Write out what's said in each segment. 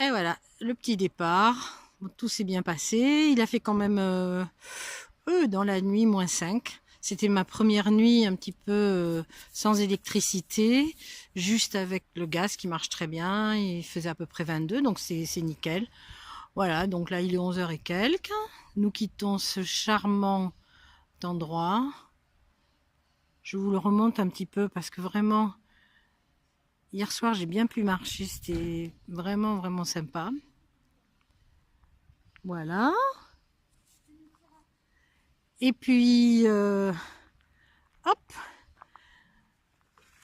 Et voilà, le petit départ. Bon, tout s'est bien passé. Il a fait quand même dans la nuit -5. C'était ma première nuit un petit peu sans électricité, juste avec le gaz qui marche très bien. Il faisait à peu près 22, donc c'est nickel. Voilà, donc là il est 11 heures et quelques. Nous quittons ce charmant endroit. Je vous le remonte un petit peu parce que vraiment, hier soir j'ai bien pu marcher. C'était vraiment, vraiment sympa. Voilà. Et puis, hop,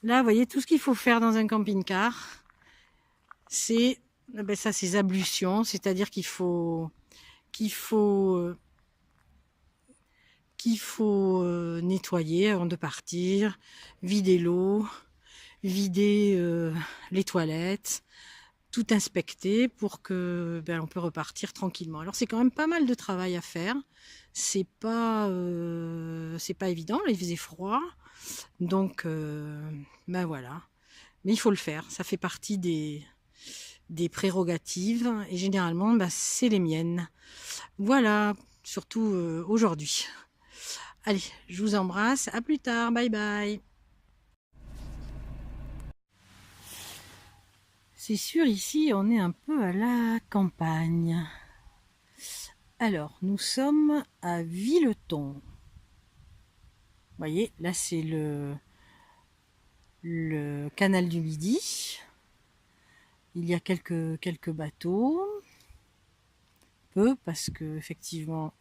là, vous voyez, tout ce qu'il faut faire dans un camping-car, c'est ça, ces ablutions, c'est-à-dire qu'il faut, euh, nettoyer avant de partir, vider l'eau, vider les toilettes, tout inspecter pour que on peut repartir tranquillement. Alors c'est quand même pas mal de travail à faire. C'est pas évident. Là, il faisait froid. Donc, voilà. Mais il faut le faire. Ça fait partie des prérogatives. Et généralement, c'est les miennes. Voilà. Surtout aujourd'hui. Allez, je vous embrasse. À plus tard. Bye bye. C'est sûr, ici, on est un peu à la campagne. Alors, nous sommes à Villeton. Vous voyez, là, c'est le canal du Midi. Il y a quelques bateaux, peu parce que effectivement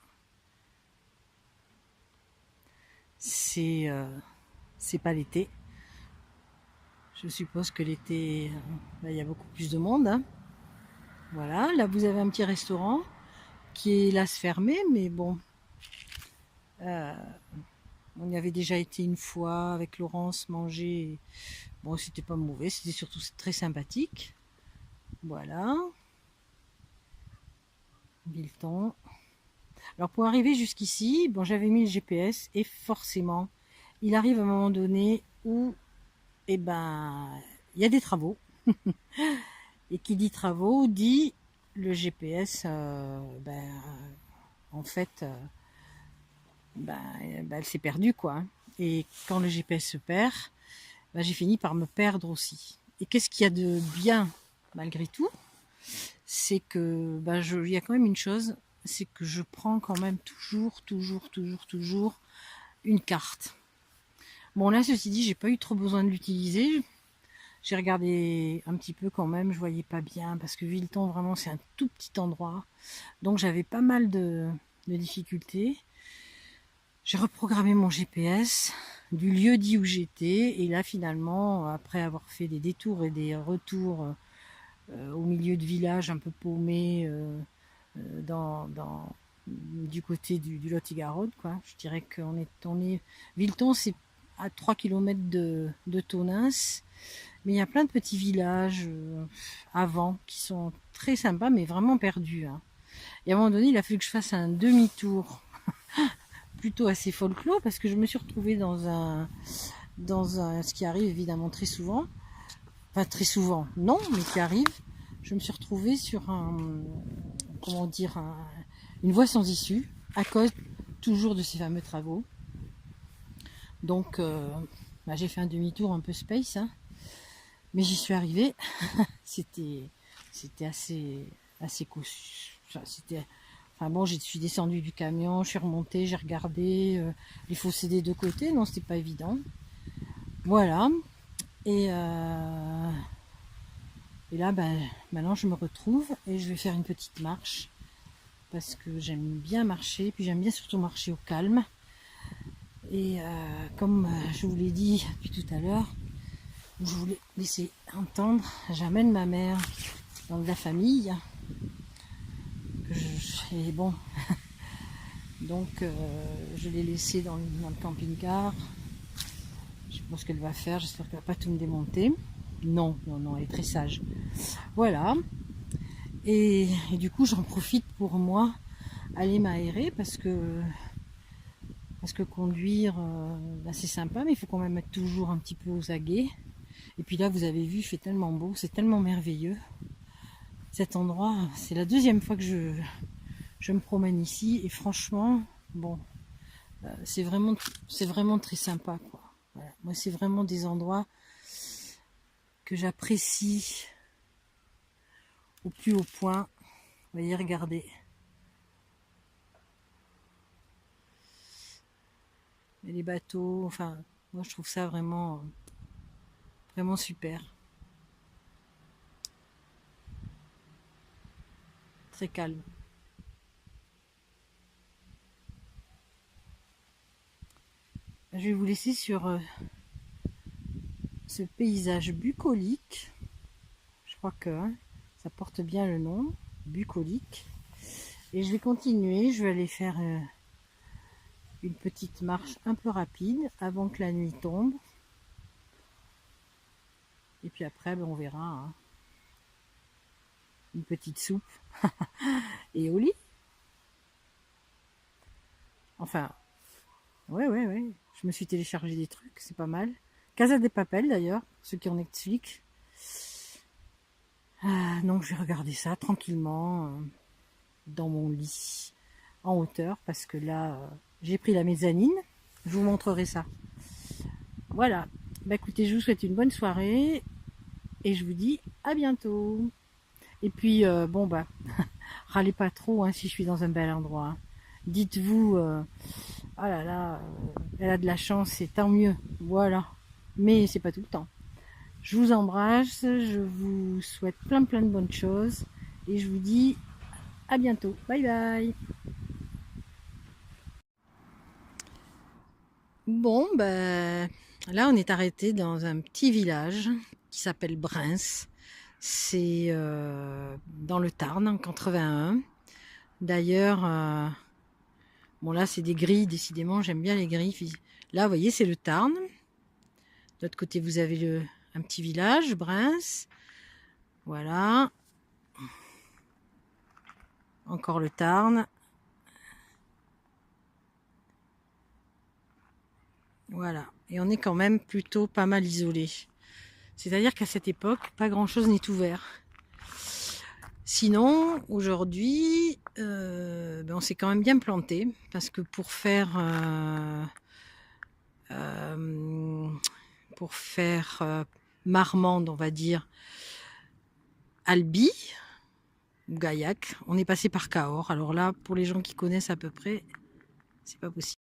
c'est pas l'été. Je suppose que l'été il y a beaucoup plus de monde. Hein. Voilà, là vous avez un petit restaurant qui est là se fermer, mais bon, euh, on y avait déjà été une fois avec Laurence manger. Bon, c'était pas mauvais, c'était surtout très sympathique. Voilà, Bilton. Alors pour arriver jusqu'ici, bon, j'avais mis le GPS et forcément, il arrive à un moment donné où, il y a des travaux. Et qui dit travaux dit le GPS, en fait, elle s'est perdue quoi. Et quand le GPS se perd, j'ai fini par me perdre aussi. Et qu'est-ce qu'il y a de bien malgré tout, c'est que il y a quand même une chose, c'est que je prends quand même toujours une carte. Bon là, ceci dit, j'ai pas eu trop besoin de l'utiliser. J'ai regardé un petit peu quand même, je voyais pas bien parce que Villeton vraiment c'est un tout petit endroit, donc j'avais pas mal de difficultés. J'ai reprogrammé mon GPS du lieu dit où j'étais et là finalement, après avoir fait des détours et des retours au milieu de villages un peu paumés du côté du Lot-et-Garonne, quoi. Je dirais qu'on est Villeton, c'est à 3 km de Tonneins, mais il y a plein de petits villages avant qui sont très sympas, mais vraiment perdus. Hein. Et à un moment donné, il a fallu que je fasse un demi-tour plutôt assez folklore parce que je me suis retrouvée ce qui arrive évidemment très souvent, enfin très souvent, non, mais qui arrive. Je me suis retrouvée sur une voie sans issue à cause toujours de ces fameux travaux. Donc, j'ai fait un demi-tour un peu space, hein, mais j'y suis arrivée. c'était assez cousu. Je suis descendue du camion, je suis remontée, j'ai regardé les fossés des deux côtés. Non, c'était pas évident. Voilà. Et là, maintenant, je me retrouve et je vais faire une petite marche parce que j'aime bien marcher, puis j'aime bien surtout marcher au calme. Et comme je vous l'ai dit depuis tout à l'heure, je voulais laisser entendre, j'amène ma mère dans de la famille. Et bon, donc je l'ai laissée dans le camping-car. Je sais pas ce qu'elle va faire, j'espère qu'elle va pas tout me démonter. Non, elle est très sage. Voilà. Et du coup, j'en profite pour moi aller m'aérer parce que conduire, c'est sympa, mais il faut quand même être toujours un petit peu aux aguets. Et puis là, vous avez vu, il fait tellement beau, c'est tellement merveilleux. Cet endroit, c'est la deuxième fois que je me promène ici et franchement, bon, c'est vraiment très sympa, quoi. Voilà. Moi, c'est vraiment des endroits que j'apprécie au plus haut point. Vous voyez, regardez. Et les bateaux, enfin, moi je trouve ça vraiment super. Très calme. Je vais vous laisser sur ce paysage bucolique. Je crois que ça porte bien le nom, bucolique. Et je vais continuer, je vais aller faire une petite marche un peu rapide avant que la nuit tombe. Et puis après, ben, on verra, hein. Une petite soupe et au lit. Enfin, ouais. Je me suis téléchargé des trucs, c'est pas mal. Casa de Papel d'ailleurs, ceux qui ont Netflix. Donc je vais regarder ça tranquillement dans mon lit, en hauteur, parce que là, j'ai pris la mezzanine. Je vous montrerai ça. Voilà. Bah écoutez, je vous souhaite une bonne soirée et je vous dis à bientôt. Et puis, bon bah, râlez pas trop hein, si je suis dans un bel endroit, hein. Dites-vous, oh là là, elle a de la chance, c'est tant mieux. Voilà. Mais c'est pas tout le temps. Je vous embrasse, je vous souhaite plein de bonnes choses et je vous dis à bientôt. Bye bye. Bon, ben là on est arrêté dans un petit village qui s'appelle Brins. C'est dans le Tarn en 81. D'ailleurs, bon là c'est des grilles, décidément j'aime bien les grilles. Là vous voyez c'est le Tarn. De l'autre côté vous avez un petit village, Brins. Voilà. Encore le Tarn. Voilà. Et on est quand même plutôt pas mal isolé. C'est-à-dire qu'à cette époque, pas grand-chose n'est ouvert. Sinon, aujourd'hui, ben on s'est quand même bien planté parce que pour faire Marmande, on va dire, Albi ou Gaillac, on est passé par Cahors. Alors là, pour les gens qui connaissent à peu près, c'est pas possible.